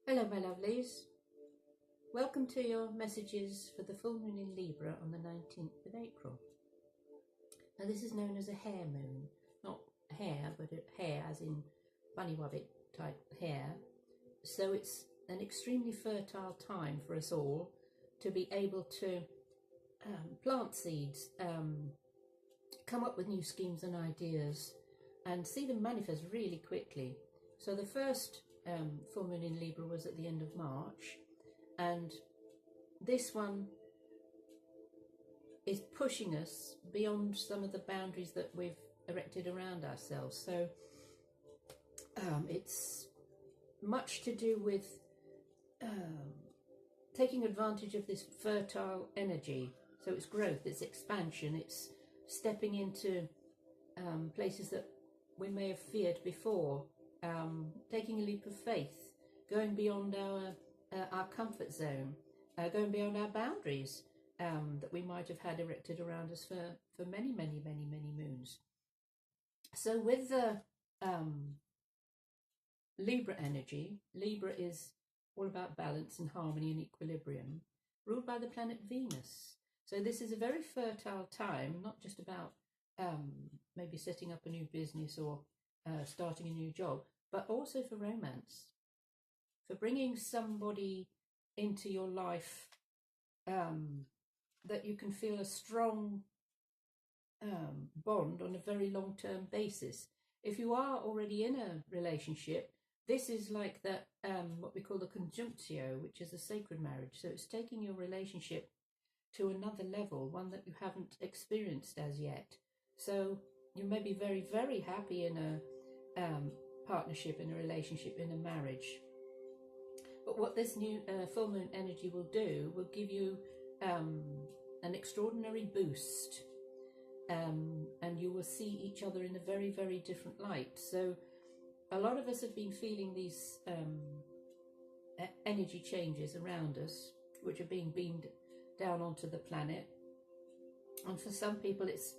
Hello my lovelies, welcome to your messages for the full moon in Libra on the 19th of April. Now this is known as a hair moon, not hair but hair as in bunny wabbit type hair. So it's an extremely fertile time for us all to be able to plant seeds, come up with new schemes and ideas and see them manifest really quickly. So the first full moon in Libra was at the end of March, and this one is pushing us beyond some of the boundaries that we've erected around ourselves. So it's much to do with taking advantage of this fertile energy. So it's growth, it's expansion, it's stepping into places that we may have feared before, taking a leap of faith, going beyond our comfort zone, going beyond our boundaries that we might have had erected around us for many moons. So with the Libra energy, Libra is all about balance and harmony and equilibrium, ruled by the planet Venus. So this is a very fertile time, not just about maybe setting up a new business or starting a new job, but also for romance, for bringing somebody into your life that you can feel a strong bond on a very long-term basis. If you are already in a relationship, this is like that what we call the conjunctio, which is a sacred marriage. So it's taking your relationship to another level, one that you haven't experienced as yet. So you may be very happy in a partnership, in a relationship, in a marriage. But what this new full moon energy will do will give you an extraordinary boost, and you will see each other in a very different light. So a lot of us have been feeling these energy changes around us, which are being beamed down onto the planet. And for some people it's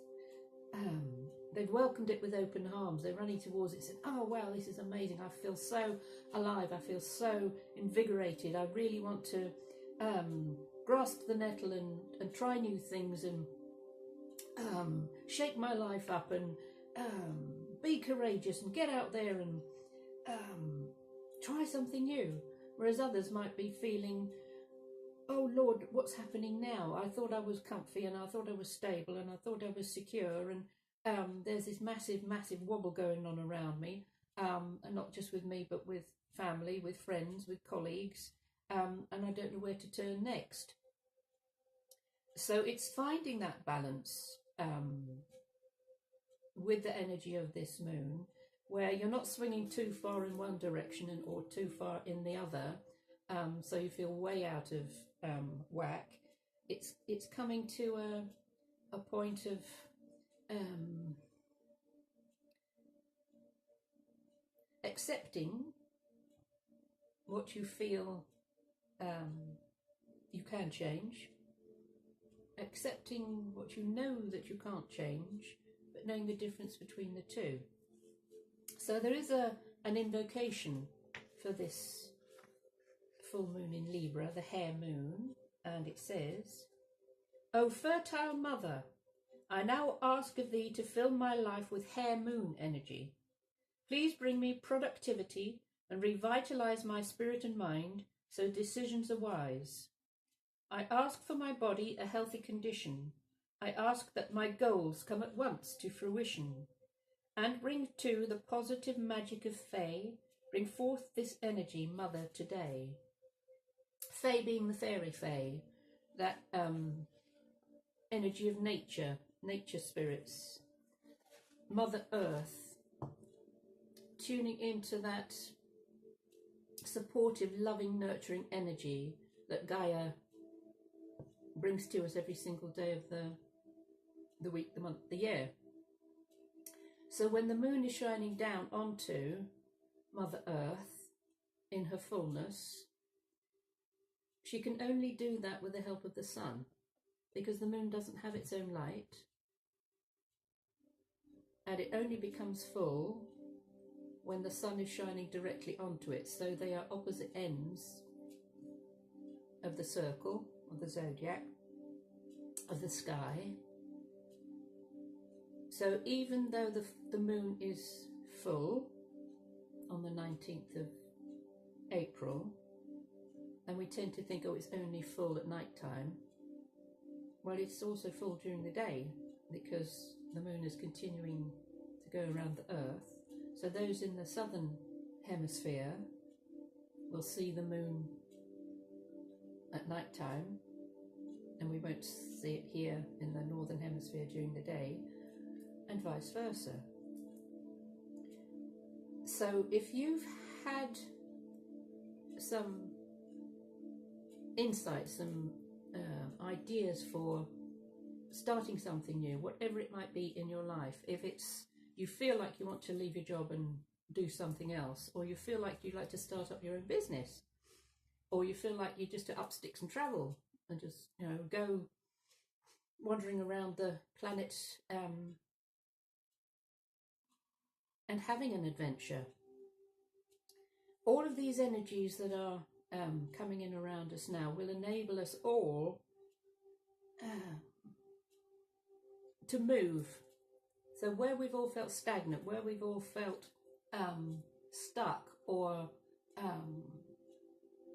they've welcomed it with open arms. They're running towards it saying, oh wow, this is amazing, I feel so alive, I feel so invigorated, I really want to grasp the nettle and try new things and shake my life up and be courageous and get out there and try something new. Whereas others might be feeling, oh Lord, what's happening now? I thought I was comfy and I thought I was stable and I thought I was secure, and there's this massive wobble going on around me, and not just with me but with family, with friends, with colleagues, and I don't know where to turn next. So it's finding that balance with the energy of this moon, where you're not swinging too far in one direction or too far in the other, so you feel way out of whack. It's coming to a point of accepting what you feel you can change, accepting what you know that you can't change, but knowing the difference between the two. So there is an invocation for this full moon in Libra, the hair moon, and it says, O fertile mother, I now ask of thee to fill my life with hair moon energy. Please bring me productivity and revitalize my spirit and mind so decisions are wise. I ask for my body a healthy condition. I ask that my goals come at once to fruition. And bring too the positive magic of Fae. Bring forth this energy, Mother, today. Fae being the fairy Fae, that energy of nature spirits. Mother Earth, tuning into that supportive, loving, nurturing energy that Gaia brings to us every single day of the week, the month, the year. So when the moon is shining down onto Mother Earth in her fullness, she can only do that with the help of the sun, because the moon doesn't have its own light, and it only becomes full when the sun is shining directly onto it. So they are opposite ends of the circle, of the zodiac, of the sky. So even though the moon is full on the 19th of April, and we tend to think, oh, it's only full at night time, well, it's also full during the day, because the moon is continuing to go around the earth. So those in the southern hemisphere will see the moon at night time, and we won't see it here in the northern hemisphere during the day, and vice versa. So if you've had some insights, some ideas for starting something new, whatever it might be in your life, if it's you feel like you want to leave your job and do something else, or you feel like you'd like to start up your own business, or you feel like you just to up sticks and travel and just, you know, go wandering around the planet and having an adventure. All of these energies that are coming in around us now will enable us all to move. So where we've all felt stagnant, where we've all felt stuck, or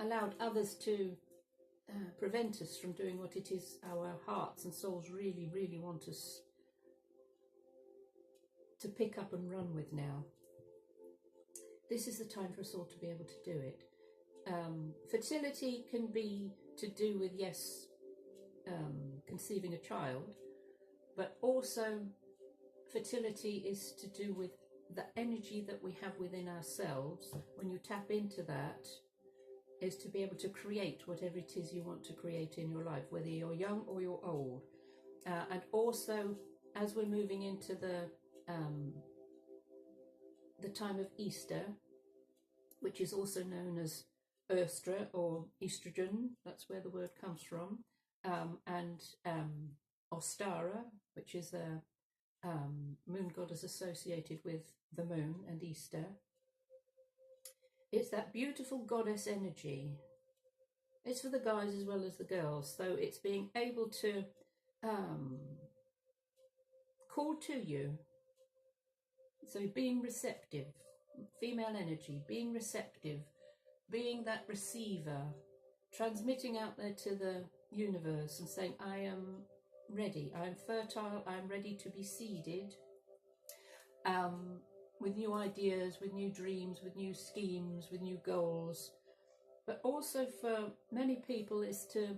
allowed others to prevent us from doing what it is our hearts and souls really, really want us to pick up and run with now, this is the time for us all to be able to do it. Fertility can be to do with, yes, conceiving a child, but also fertility is to do with the energy that we have within ourselves. When you tap into that, is to be able to create whatever it is you want to create in your life, whether you're young or you're old. And also, as we're moving into the time of Easter, which is also known as Erstra or estrogen, that's where the word comes from, and Ostara, which is a moon goddess associated with the moon and Easter. It's that beautiful goddess energy. It's for the guys as well as the girls. So it's being able to call to you. So being receptive, female energy, being receptive, being that receiver, transmitting out there to the universe and saying, I am ready, I am fertile, I am ready to be seeded, with new ideas, with new dreams, with new schemes, with new goals. But also for many people is to,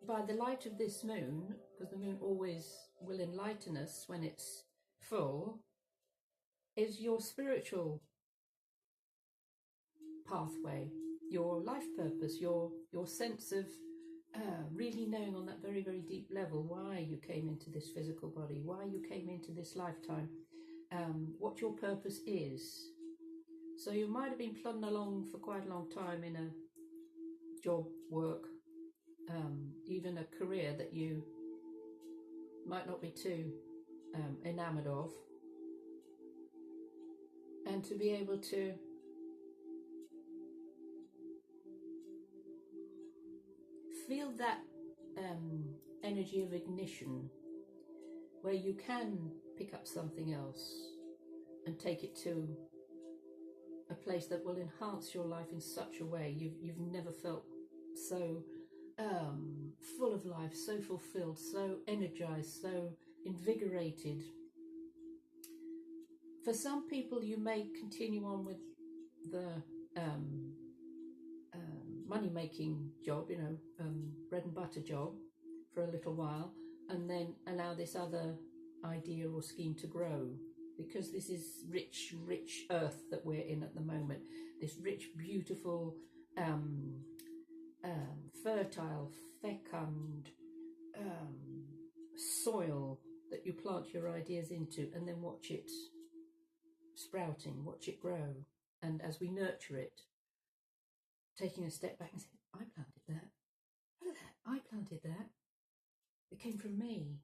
by the light of this moon, because the moon always will enlighten us when it's full, is your spiritual pathway, your life purpose, your sense of really knowing on that very, very deep level why you came into this physical body, why you came into this lifetime, what your purpose is. So you might have been plodding along for quite a long time in a job, work, even a career that you might not be too enamoured of, and to be able to feel that energy of ignition, where you can pick up something else and take it to a place that will enhance your life in such a way you've never felt so full of life, so fulfilled, so energized, so invigorated. For some people, you may continue on with the money-making job, you know, bread and butter job for a little while, and then allow this other idea or scheme to grow, because this is rich, rich earth that we're in at the moment, this rich, beautiful, fertile, fecund soil that you plant your ideas into, and then watch it sprouting, watch it grow. And as we nurture it, taking a step back and saying, I planted that, look at that, I planted that, it came from me.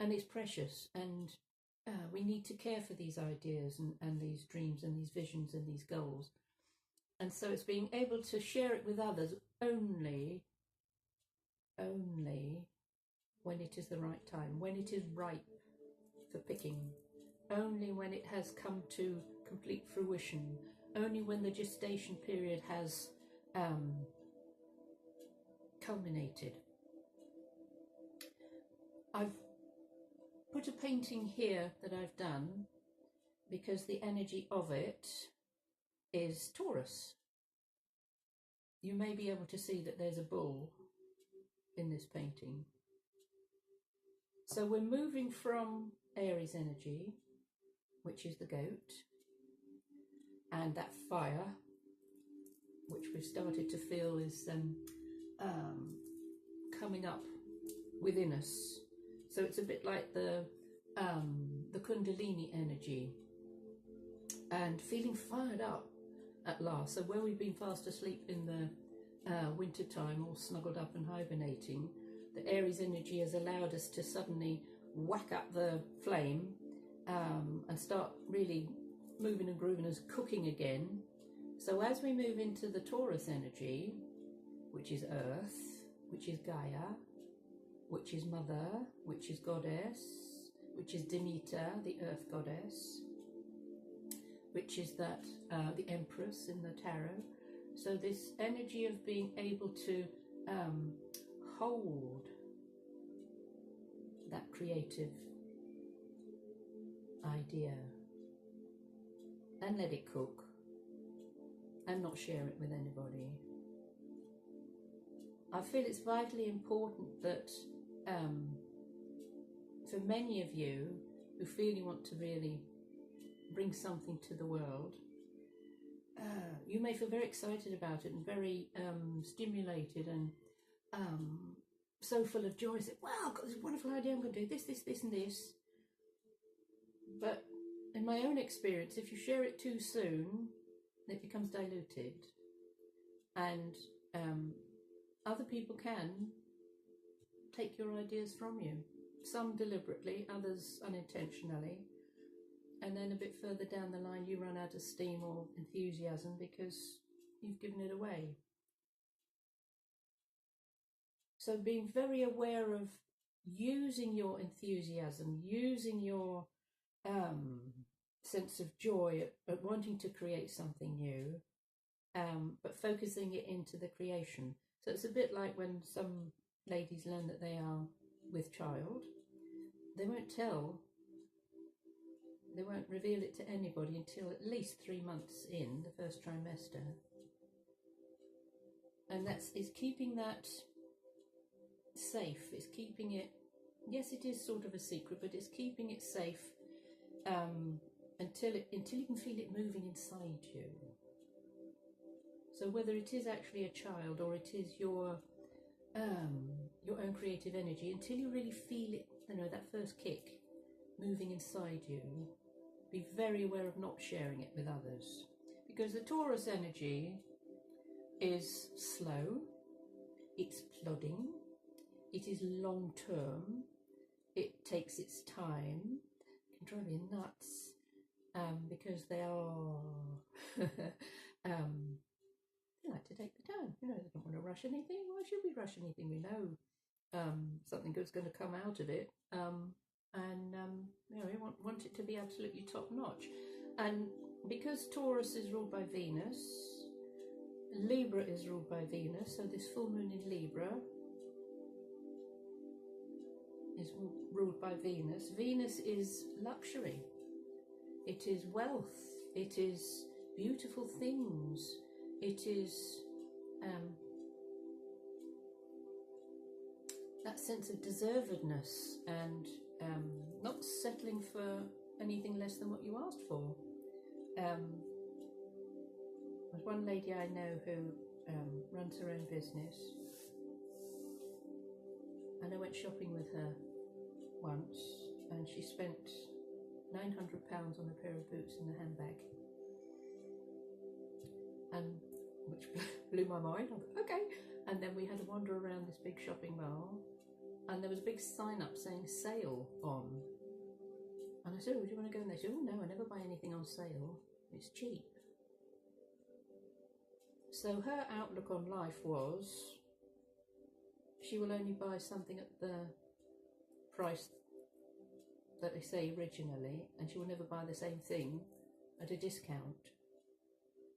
And it's precious, and we need to care for these ideas and these dreams and these visions and these goals. And so it's being able to share it with others only when it is the right time, when it is ripe for picking, only when it has come to complete fruition, only when the gestation period has culminated. I've put a painting here that I've done because the energy of it is Taurus. You may be able to see that there's a bull in this painting. So we're moving from Aries energy, which is the goat, and that fire, which we've started to feel is coming up within us. So it's a bit like the Kundalini energy, and feeling fired up at last. So where we've been fast asleep in the winter time, all snuggled up and hibernating, the Aries energy has allowed us to suddenly whack up the flame and start really moving and grooving us, cooking again. So as we move into the Taurus energy, which is Earth, which is Gaia, which is Mother, which is Goddess, which is Demeter, the Earth Goddess, which is that the Empress in the Tarot. So this energy of being able to hold that creative idea and let it cook and not share it with anybody. I feel it's vitally important that for many of you who feel you want to really bring something to the world, you may feel very excited about it and very stimulated and so full of joy. Say, wow, I've got this wonderful idea, I'm going to do this, this, this and this. But in my own experience, if you share it too soon, it becomes diluted. And other people can take your ideas from you. Some deliberately, others unintentionally. And then a bit further down the line, you run out of steam or enthusiasm because you've given it away. So being very aware of using your enthusiasm, using your sense of joy at wanting to create something new, but focusing it into the creation. So it's a bit like when some ladies learn that they are with child, they won't reveal it to anybody until at least 3 months in, the first trimester. And it's keeping that safe. It's keeping it, yes, it is sort of a secret, but it's keeping it safe until you can feel it moving inside you. So whether it is actually a child or it is your own creative energy, until you really feel it, that first kick moving inside you, be very aware of not sharing it with others. Because the Taurus energy is slow, it's plodding, it is long term, it takes its time, it can drive you nuts, because they are they like to take the time, they don't want to rush anything. Why should we rush anything? We know something good's going to come out of it, we want it to be absolutely top notch. And because Taurus is ruled by Venus, Libra is ruled by Venus, so this full moon in Libra is ruled by Venus. Venus is luxury, it is wealth, it is beautiful things, it is that sense of deservedness and not settling for anything less than what you asked for. There's one lady I know who runs her own business, and I went shopping with her once, and she spent £900 on a pair of boots and a handbag, and which blew my mind. I thought, okay. And then we had a wander around this big shopping mall, and there was a big sign up saying sale on. And I said, oh, do you want to go in there? She said, oh, no, I never buy anything on sale. It's cheap. So her outlook on life was, she will only buy something at the price that they say originally, and she will never buy the same thing at a discount.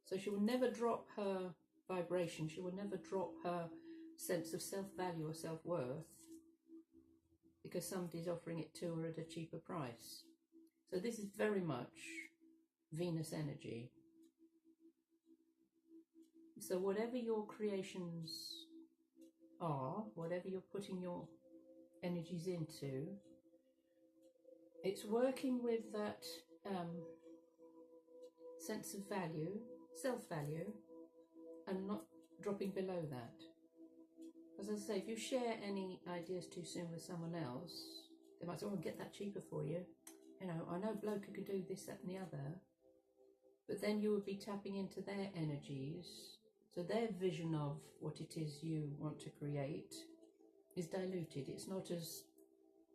So she will never drop her vibration, she will never drop her sense of self-value or self-worth because somebody's offering it to her at a cheaper price. So this is very much Venus energy. So whatever your creations are, whatever you're putting your energies into, it's working with that sense of value, self-value, and not dropping below that. As I say, if you share any ideas too soon with someone else, they might say, oh, I'll get that cheaper for you. You know, I know bloke who can do this, that and the other. But then you would be tapping into their energies. So their vision of what it is you want to create is diluted. It's not as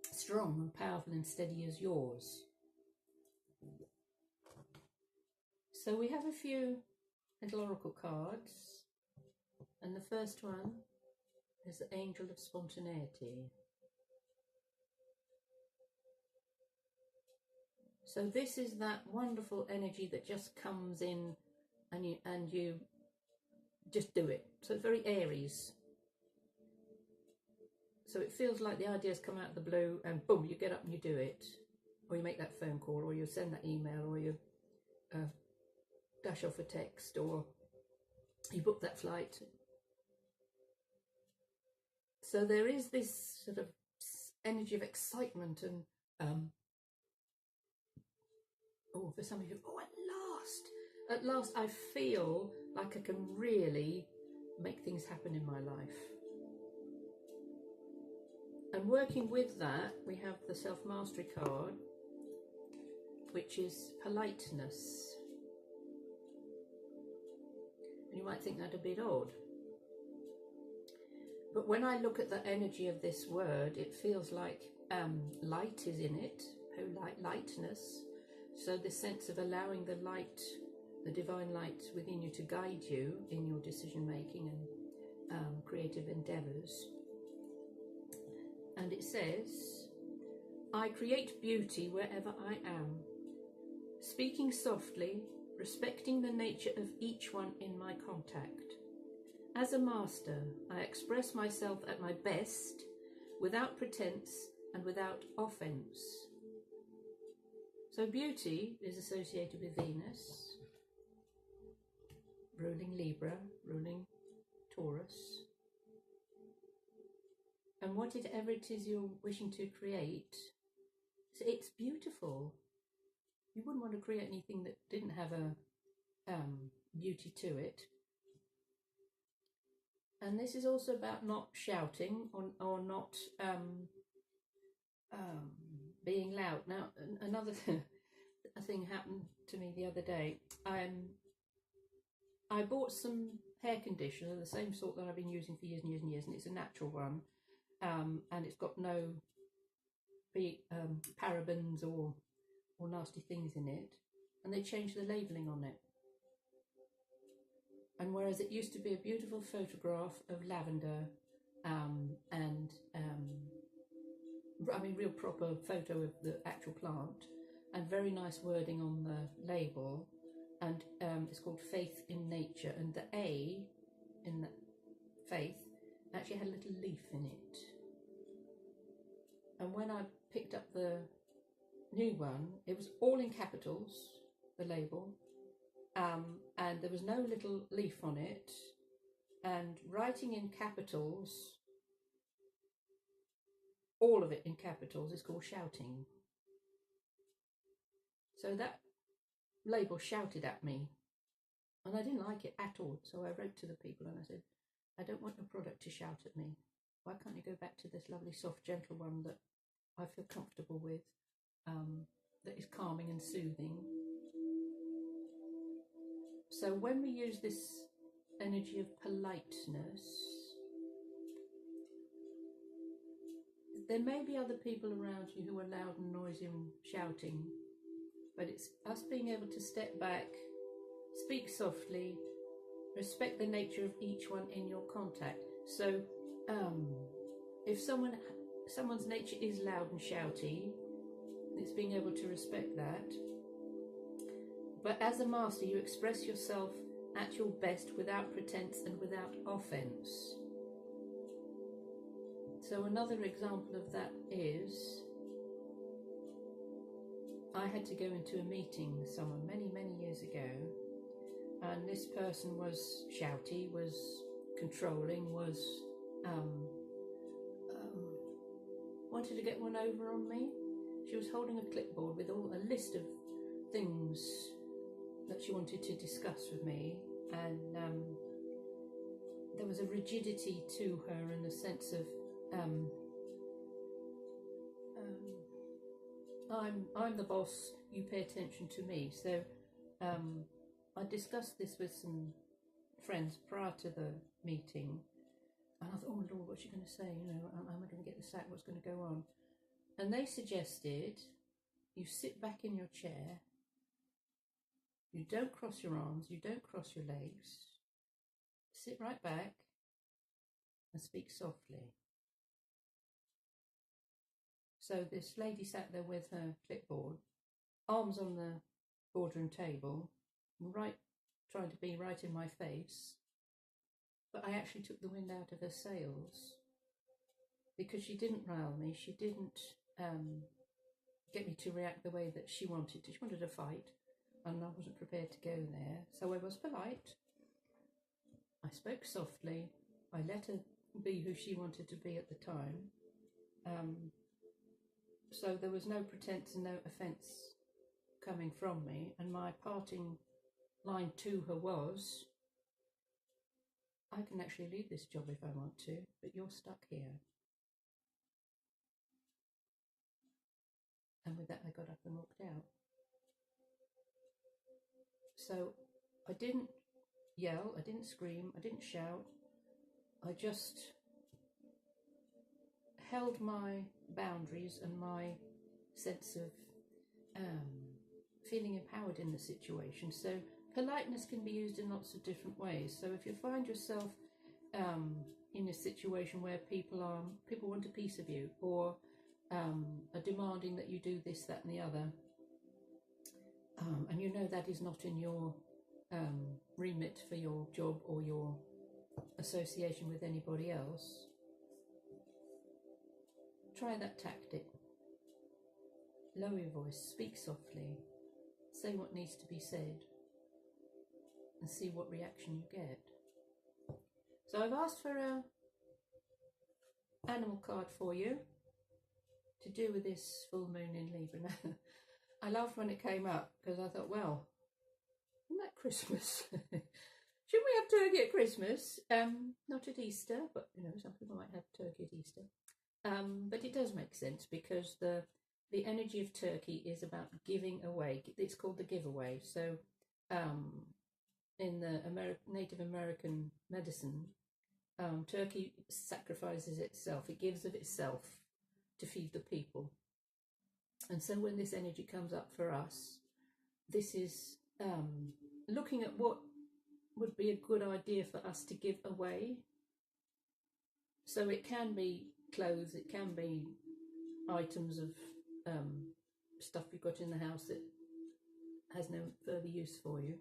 strong and powerful and steady as yours. So we have a few little oracle cards. And the first one is the Angel of Spontaneity. So this is that wonderful energy that just comes in and you just do it. So it's very Aries. So it feels like the ideas come out of the blue and boom, you get up and you do it. Or you make that phone call, or you send that email, or you dash off a text, or you book that flight. So there is this sort of energy of excitement and oh, for some of you, oh, at last I feel like I can really make things happen in my life. And working with that, we have the Self-Mastery card, which is politeness. And you might think that a bit odd. But when I look at the energy of this word, it feels like light is in it, lightness. So the sense of allowing the light, the divine light within you to guide you in your decision making and creative endeavours. And it says, I create beauty wherever I am, speaking softly, respecting the nature of each one in my contact. As a master, I express myself at my best, without pretense and without offence. So beauty is associated with Venus, ruling Libra, ruling Taurus. And whatever it is you're wishing to create, it's beautiful. You wouldn't want to create anything that didn't have a beauty to it. And this is also about not shouting or not being loud. Now, another thing happened to me the other day. I bought some hair conditioner, the same sort that I've been using for years and years and years, and it's a natural one. And it's got no parabens or nasty things in it. And they changed the labelling on it. And whereas it used to be a beautiful photograph of lavender I mean real proper photo of the actual plant and very nice wording on the label, and it's called Faith in Nature, and the A in the faith actually had a little leaf in it. And when I picked up the new one, it was all in capitals, the label, and there was no little leaf on it, and writing in capitals, all of it in capitals, is called shouting. So that label shouted at me, and I didn't like it at all. So I wrote to the people and I said, I don't want your product to shout at me. Why can't you go back to this lovely, soft, gentle one that I feel comfortable with, that is calming and soothing? So when we use this energy of politeness, there may be other people around you who are loud and noisy and shouting, but it's us being able to step back, speak softly, respect the nature of each one in your contact. So if someone's nature is loud and shouty, it's being able to respect that. But as a master, you express yourself at your best without pretense and without offense. So another example of that is, I had to go into a meeting with someone many, many years ago, and this person was shouty, was controlling, was wanted to get one over on me. She was holding a clipboard with a list of things that she wanted to discuss with me, and there was a rigidity to her in the sense of I'm the boss, you pay attention to me. So I discussed this with some friends prior to the meeting, and I thought, oh Lord, what's she going to say? You know, am I going to get the sack? What's going to go on? And they suggested you sit back in your chair, you don't cross your arms, you don't cross your legs, sit right back and speak softly. So this lady sat there with her clipboard, arms on the boardroom table, trying to be right in my face, but I actually took the wind out of her sails, because she didn't rile me, she didn't get me to react the way that she wanted to. She wanted a fight, and I wasn't prepared to go there. So I was polite, I spoke softly, I let her be who she wanted to be at the time. So there was no pretense and no offence coming from me, and my parting line to her was, I can actually leave this job if I want to, but you're stuck here. And with that I got up and walked out. So I didn't yell, I didn't scream, I didn't shout, I just held my boundaries and my sense of feeling empowered in the situation. So politeness can be used in lots of different ways. So if you find yourself in a situation where people want a piece of you, or are demanding that you do this, that and the other, and you know that is not in your remit for your job or your association with anybody else, try that tactic. Lower your voice, speak softly, say what needs to be said, and see what reaction you get. So I've asked for an animal card for you to do with this full moon in Libra. Now, I laughed when it came up, because I thought, well, isn't that Christmas? Shouldn't we have turkey at Christmas? Not at Easter, but you know, some people might have turkey at Easter. But it does make sense, because the energy of turkey is about giving away. It's called the giveaway. So in the Native American medicine, turkey sacrifices itself. It gives of itself to feed the people. And so when this energy comes up for us, this is looking at what would be a good idea for us to give away. So it can be clothes, it can be items of stuff you've got in the house that has no further use for you.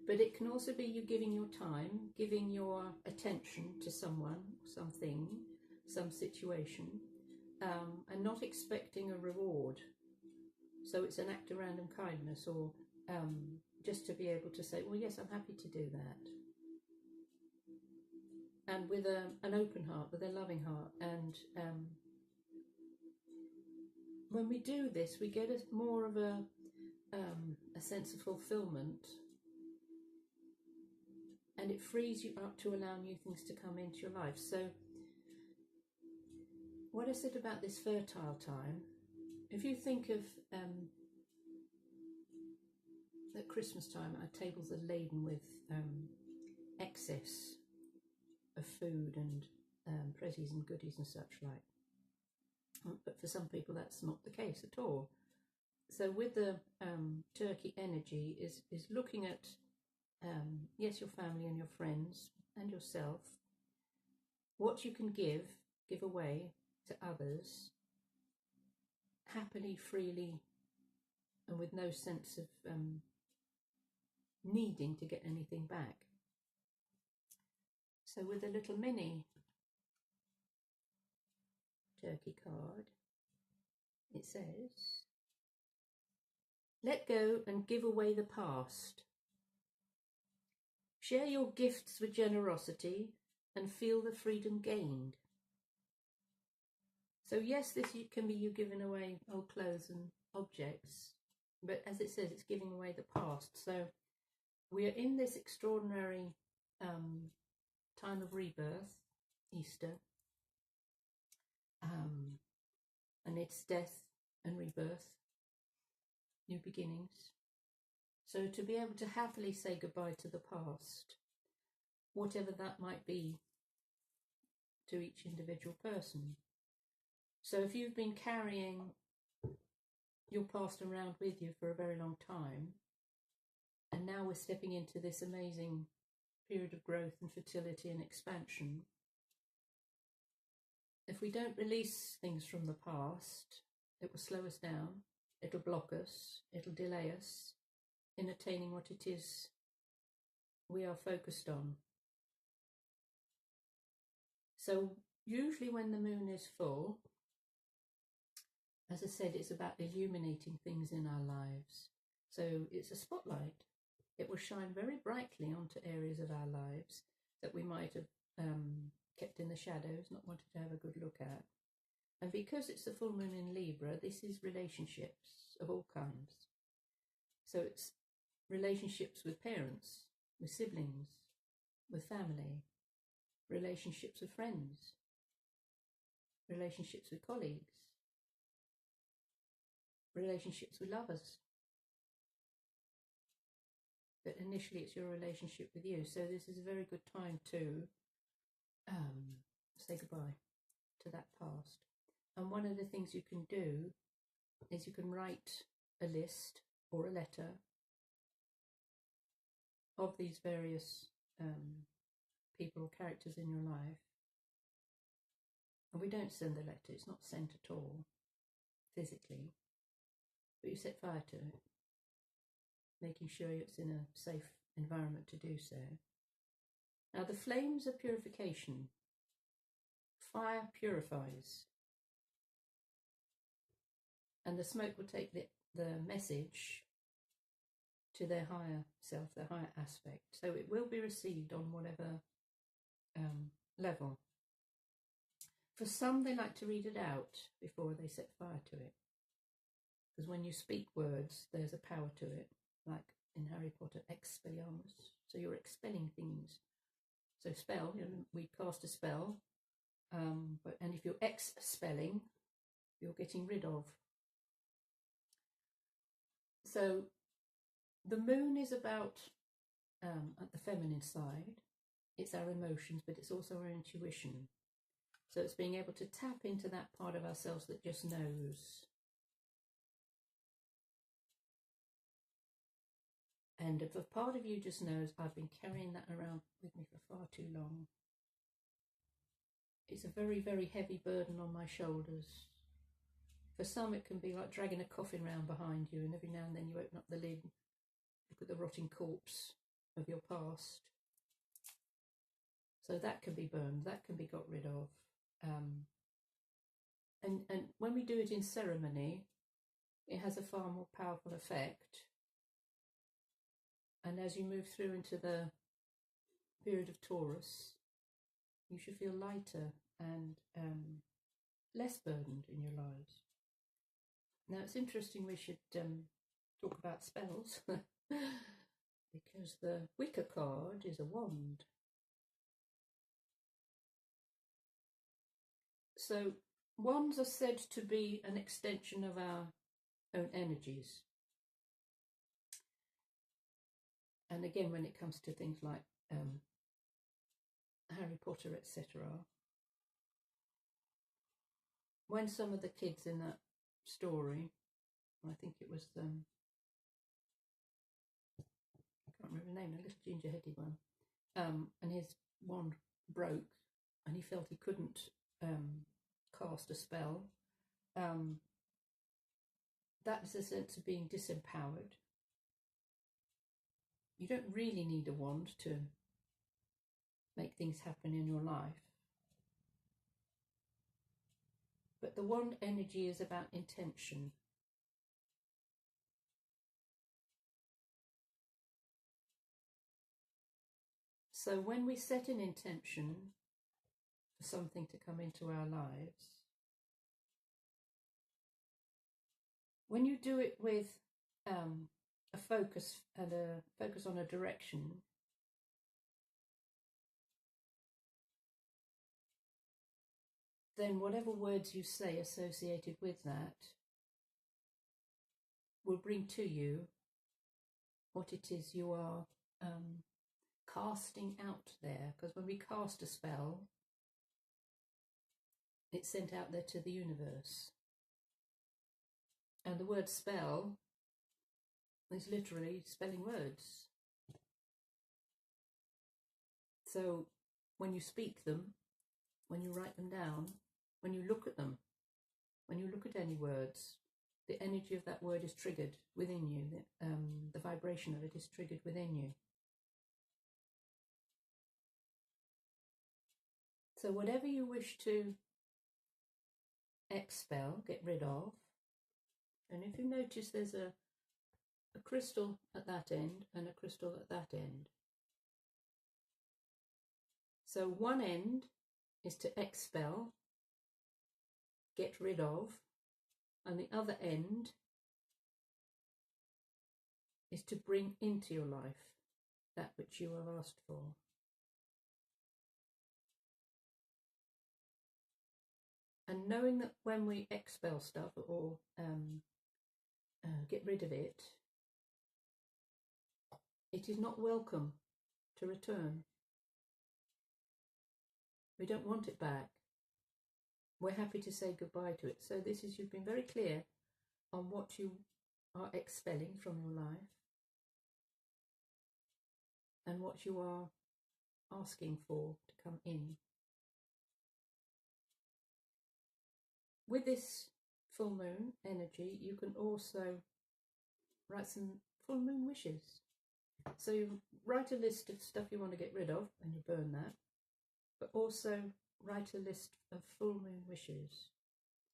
But it can also be you giving your time, giving your attention to someone, something, some situation, and not expecting a reward. So it's an act of random kindness, or just to be able to say, well, yes, I'm happy to do that. And with an open heart, with a loving heart. And when we do this, we get more of a sense of fulfillment. And it frees you up to allow new things to come into your life. So what I said about this fertile time, if you think of at Christmas time, our tables are laden with excess of food and prezzies and goodies and such like. But for some people that's not the case at all. So with the Turkey energy is looking at, yes, your family and your friends and yourself, what you can give away to others happily, freely, and with no sense of needing to get anything back. So with a little mini Turkey card, it says, let go and give away the past. Share your gifts with generosity and feel the freedom gained. So yes, this can be you giving away old clothes and objects, but as it says, it's giving away the past. So we are in this extraordinary time of rebirth, Easter, and it's death and rebirth, new beginnings. So to be able to happily say goodbye to the past, whatever that might be to each individual person. So if you've been carrying your past around with you for a very long time, and now we're stepping into this amazing period of growth and fertility and expansion, if we don't release things from the past, it will slow us down, it'll block us, it'll delay us in attaining what it is we are focused on. So usually when the moon is full, as I said, it's about illuminating things in our lives. So it's a spotlight. It will shine very brightly onto areas of our lives that we might have kept in the shadows, not wanted to have a good look at. And because it's the full moon in Libra, this is relationships of all kinds. So it's relationships with parents, with siblings, with family, relationships with friends, relationships with colleagues, relationships with lovers. But initially it's your relationship with you. So this is a very good time to say goodbye to that past. And one of the things you can do is you can write a list or a letter of these various people or characters in your life. And we don't send the letter, it's not sent at all physically, but you set fire to it, making sure it's in a safe environment to do so. Now the flames are purification. Fire purifies. And the smoke will take the message to their higher self, their higher aspect. So it will be received on whatever level. For some, they like to read it out before they set fire to it. Because when you speak words, there's a power to it. Like in Harry Potter, Expelliarmus. So you're expelling things. So spell, we cast a spell. And if you're expelling, you're getting rid of. So the moon is about, at the feminine side, it's our emotions, but it's also our intuition. So it's being able to tap into that part of ourselves that just knows. And if a part of you just knows, I've been carrying that around with me for far too long. It's a very, very heavy burden on my shoulders. For some, it can be like dragging a coffin round behind you, and every now and then you open up the lid, look at the rotting corpse of your past. So that can be burned, that can be got rid of. And when we do it in ceremony, it has a far more powerful effect. And as you move through into the period of Taurus, you should feel lighter and less burdened in your lives. Now it's interesting we should talk about spells because the Wicker card is a wand. So wands are said to be an extension of our own energies. And again, when it comes to things like Harry Potter, etc., when some of the kids in that story, I think it was I can't remember the name, the little ginger-headed one, and his wand broke, and he felt he couldn't cast a spell. That is a sense of being disempowered. You don't really need a wand to make things happen in your life. But the wand energy is about intention. So when we set an intention for something to come into our lives, when you do it with a focus and a focus on a direction, then whatever words you say associated with that will bring to you what it is you are casting out there. Because when we cast a spell, it's sent out there to the universe. And the word spell is literally spelling words. So when you speak them, when you write them down, when you look at them, when you look at any words, the energy of that word is triggered within you. The vibration of it is triggered within you. So whatever you wish to expel, get rid of, and if you notice there's a crystal at that end and a crystal at that end. So one end is to expel, get rid of, and the other end is to bring into your life that which you have asked for. And knowing that when we expel stuff or get rid of it, it is not welcome to return. We don't want it back. We're happy to say goodbye to it. So this is, you've been very clear on what you are expelling from your life and what you are asking for to come in. With this full moon energy, you can also write some full moon wishes. So you write a list of stuff you want to get rid of and you burn that, but also write a list of full moon wishes.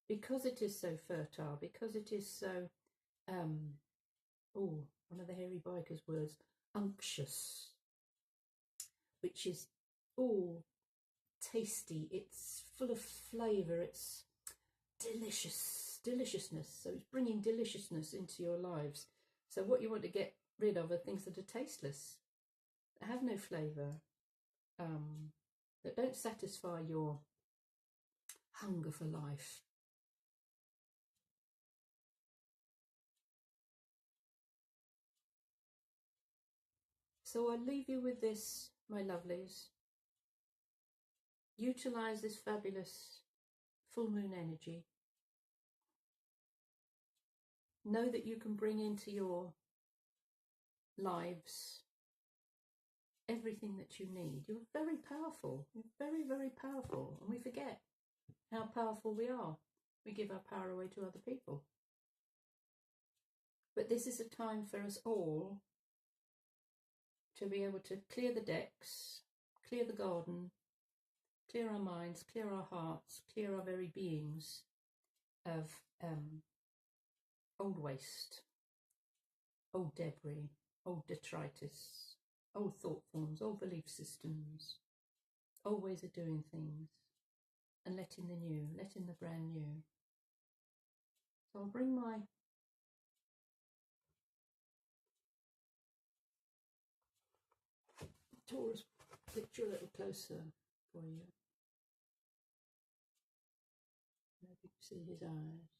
Because it is so fertile, because it is so, one of the hairy biker's words, unctuous, which is, tasty, it's full of flavour, it's deliciousness. So it's bringing deliciousness into your lives. So what you want to get rid of are things that are tasteless, that have no flavour, that don't satisfy your hunger for life. So I'll leave you with this, my lovelies. Utilise this fabulous full moon energy. Know that you can bring into your lives everything that you need. You're very powerful. You're very, very powerful. And we forget how powerful we are. We give our power away to other people. But this is a time for us all to be able to clear the decks, clear the garden, clear our minds, clear our hearts, clear our very beings of old waste, old debris, old detritus, old thought forms, old belief systems, old ways of doing things, and let in the new, let in the brand new. So I'll bring my Taurus picture a little closer for you. Maybe you can see his eyes.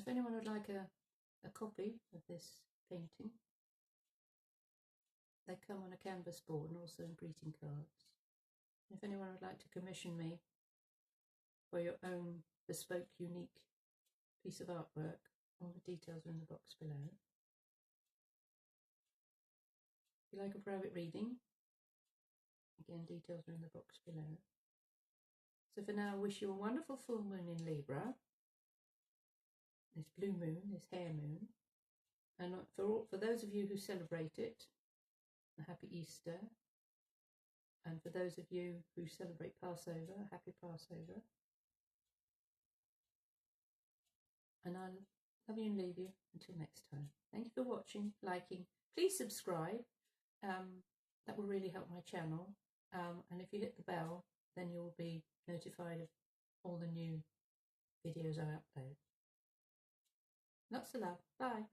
if anyone would like a copy of this painting, they come on a canvas board and also in greeting cards. If anyone would like to commission me for your own bespoke, unique piece of artwork, all the details are in the box below. If you like a private reading, again, details are in the box below. So for now, I wish you a wonderful full moon in Libra, this blue moon, this hare moon, and for those of you who celebrate it, a happy Easter, and for those of you who celebrate Passover, a happy Passover. And I'll love you and leave you until next time. Thank you for watching, liking. Please subscribe. That will really help my channel. And if you hit the bell, then you will be notified of all the new videos I upload. Lots of love. Bye.